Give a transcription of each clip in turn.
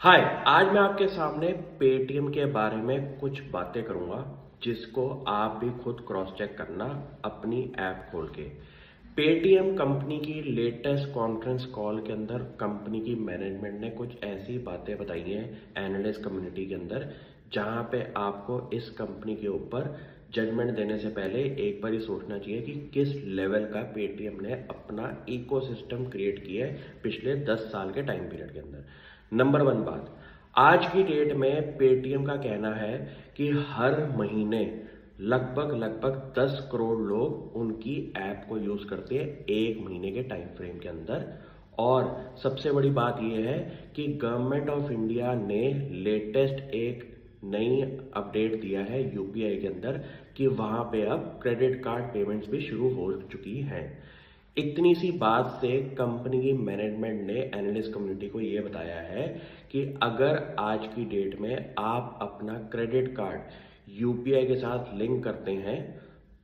हाय। आज मैं आपके सामने पेटीएम के बारे में कुछ बातें करूंगा जिसको आप भी खुद क्रॉस चेक करना अपनी ऐप खोल के। पेटीएम कंपनी की लेटेस्ट कॉन्फ्रेंस कॉल के अंदर कंपनी की मैनेजमेंट ने कुछ ऐसी बातें बताई हैं एनालिस्ट कम्युनिटी के अंदर, जहां पे आपको इस कंपनी के ऊपर जजमेंट देने से पहले एक बार ही सोचना चाहिए कि किस लेवल का पेटीएम ने अपना इकोसिस्टम क्रिएट किया है पिछले 10 साल के टाइम पीरियड के अंदर। नंबर वन बात, आज की डेट में पेटीएम का कहना है कि हर महीने लगभग 10 करोड़ लोग उनकी ऐप को यूज करते हैं एक महीने के टाइम फ्रेम के अंदर। और सबसे बड़ी बात यह है कि गवर्नमेंट ऑफ इंडिया ने लेटेस्ट एक नई अपडेट दिया है यूपीआई के अंदर कि वहां पे अब क्रेडिट कार्ड पेमेंट्स भी शुरू हो चुकी हैं। इतनी सी बात से कंपनी की मैनेजमेंट ने एनालिस्ट कम्युनिटी को ये बताया है कि अगर आज की डेट में आप अपना क्रेडिट कार्ड यूपीआई के साथ लिंक करते हैं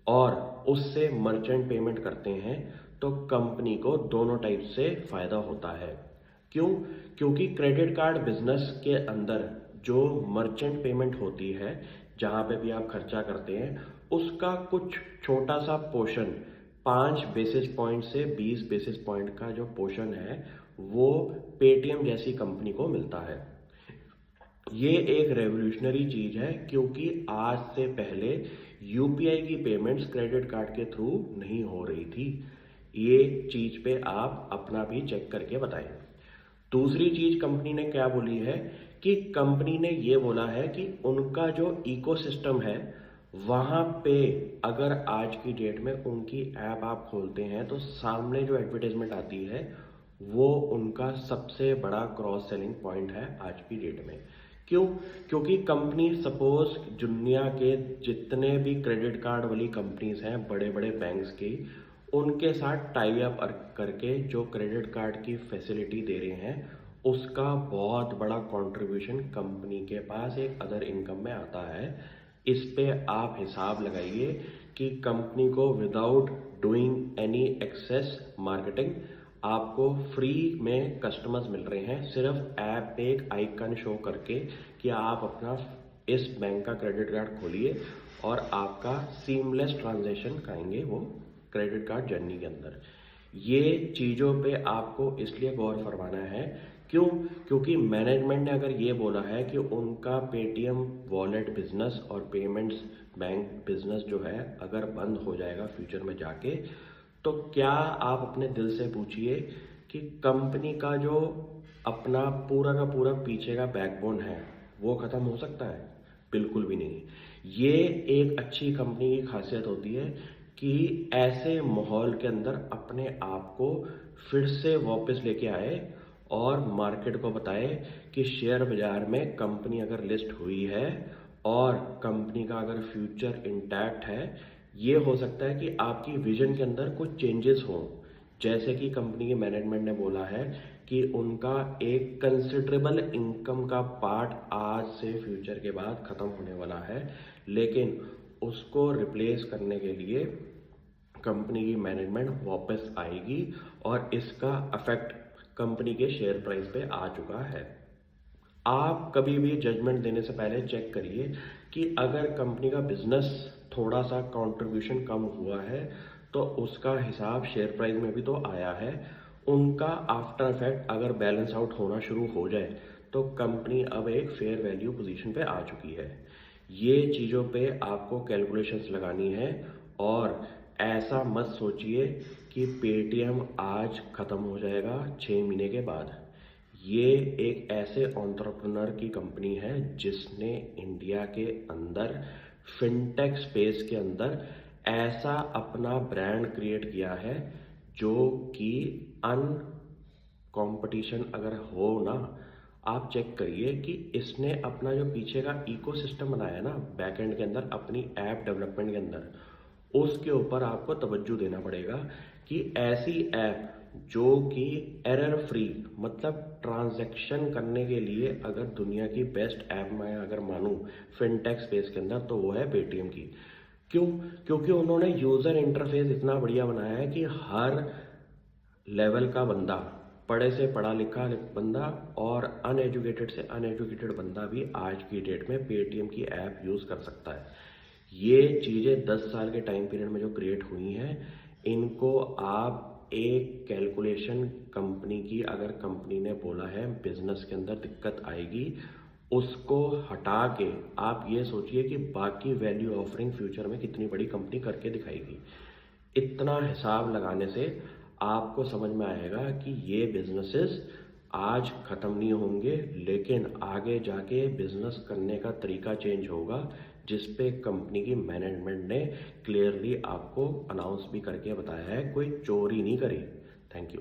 और उससे मर्चेंट पेमेंट करते हैं तो कंपनी को दोनों टाइप से फायदा होता है। क्यों? क्योंकि क्रेडिट कार्ड बिजनेस के अंदर जो मर्चेंट पेमेंट होती है, जहां पे भी आप खर्चा करते हैं, उसका कुछ छोटा सा पोर्शन 5 बेसिस पॉइंट से 20 बेसिस पॉइंट का जो पोर्शन है वो पेटीएम जैसी कंपनी को मिलता है। ये एक रेवोल्यूशनरी चीज है क्योंकि आज से पहले यूपीआई की पेमेंट्स क्रेडिट कार्ड के थ्रू नहीं हो रही थी। ये चीज पे आप अपना भी चेक करके बताएं। दूसरी चीज कंपनी ने क्या बोली है कि कंपनी ने ये बोला है कि उनका जो इकोसिस्टम है वहां पे अगर आज की डेट में उनकी ऐप आप खोलते हैं तो सामने जो एडवर्टाइजमेंट आती है वो उनका सबसे बड़ा क्रॉस सेलिंग पॉइंट है आज की डेट में। क्यों? क्योंकि कंपनी सपोज दुनिया के जितने भी क्रेडिट कार्ड वाली कंपनीज हैं बड़े बड़े बैंक्स की, उनके साथ टाई अप करके जो क्रेडिट कार्ड की फैसिलिटी दे रहे हैं उसका बहुत बड़ा कंट्रीब्यूशन कंपनी के पास एक अदर इनकम में आता है। इस पे आप हिसाब लगाइए कि कंपनी को without doing any excess marketing आपको फ्री में कस्टमर्स मिल रहे हैं सिर्फ ऐप पे एक आइकन शो करके कि आप अपना इस बैंक का क्रेडिट कार्ड खोलिए और आपका सीमलेस ट्रांजैक्शन कराएंगे वो क्रेडिट कार्ड जर्नी के अंदर। ये चीज़ों पे आपको इसलिए गौर फरमाना है। क्यों? क्योंकि मैनेजमेंट ने अगर ये बोला है कि उनका पेटीएम वॉलेट बिजनेस और पेमेंट्स बैंक बिजनेस जो है अगर बंद हो जाएगा फ्यूचर में जाके, तो क्या आप अपने दिल से पूछिए कि कंपनी का जो अपना पूरा का पूरा पीछे का बैकबोन है वो खत्म हो सकता है? बिल्कुल भी नहीं। ये एक अच्छी कंपनी की खासियत होती है कि ऐसे माहौल के अंदर अपने आप को फिर से वापस लेके आए और मार्केट को बताए कि शेयर बाजार में कंपनी अगर लिस्ट हुई है और कंपनी का अगर फ्यूचर इंटैक्ट है, ये हो सकता है कि आपकी विजन के अंदर कुछ चेंजेस हों। जैसे कि कंपनी के मैनेजमेंट ने बोला है कि उनका एक कंसिडरेबल इनकम का पार्ट आज से फ्यूचर के बाद खत्म होने वाला है, लेकिन उसको रिप्लेस करने के लिए कंपनी की मैनेजमेंट वापस आएगी और इसका इफेक्ट कंपनी के शेयर प्राइस पे आ चुका है। आप कभी भी जजमेंट देने से पहले चेक करिए कि अगर कंपनी का बिजनेस थोड़ा सा कंट्रीब्यूशन कम हुआ है तो उसका हिसाब शेयर प्राइस में भी तो आया है। उनका आफ्टर इफेक्ट अगर बैलेंस आउट होना शुरू हो जाए तो कंपनी अब एक फेयर वैल्यू पोजीशन पे आ चुकी है। ये चीज़ों पे आपको कैलकुलेशंस लगानी है और ऐसा मत सोचिए कि पेटीएम आज ख़त्म हो जाएगा 6 महीने के बाद। ये एक ऐसे एंटरप्रेन्योर की कंपनी है जिसने इंडिया के अंदर फिनटेक स्पेस के अंदर ऐसा अपना ब्रांड क्रिएट किया है जो कि अन कंपटीशन अगर हो ना, आप चेक करिए कि इसने अपना जो पीछे का इकोसिस्टम बनाया ना बैक एंड के अंदर अपनी ऐप डेवलपमेंट के अंदर, उसके ऊपर आपको तवज्जो देना पड़ेगा कि ऐसी ऐप जो कि एरर फ्री, मतलब ट्रांजैक्शन करने के लिए अगर दुनिया की बेस्ट ऐप मैं अगर मानूं फिनटेक स्पेस के अंदर तो वो है पेटीएम की। क्यों? क्योंकि उन्होंने यूजर इंटरफेस इतना बढ़िया बनाया है कि हर लेवल का बंदा पढ़े से पढ़ा लिखा बंदा और अनएजुकेटेड से अनएजुकेटेड बंदा भी आज की डेट में पेटीएम की ऐप यूज़ कर सकता है। ये चीज़ें 10 साल के टाइम पीरियड में जो क्रिएट हुई हैं, इनको आप एक कैलकुलेशन कंपनी की, अगर कंपनी ने बोला है बिजनेस के अंदर दिक्कत आएगी, उसको हटा के आप ये सोचिए कि बाकी वैल्यू ऑफरिंग फ्यूचर में कितनी बड़ी कंपनी करके दिखाएगी। इतना हिसाब लगाने से आपको समझ में आएगा कि ये बिजनेसेस आज ख़त्म नहीं होंगे, लेकिन आगे जाके बिजनेस करने का तरीका चेंज होगा, जिस पे कंपनी की मैनेजमेंट ने क्लियरली आपको अनाउंस भी करके बताया है, कोई चोरी नहीं करी। Thank you.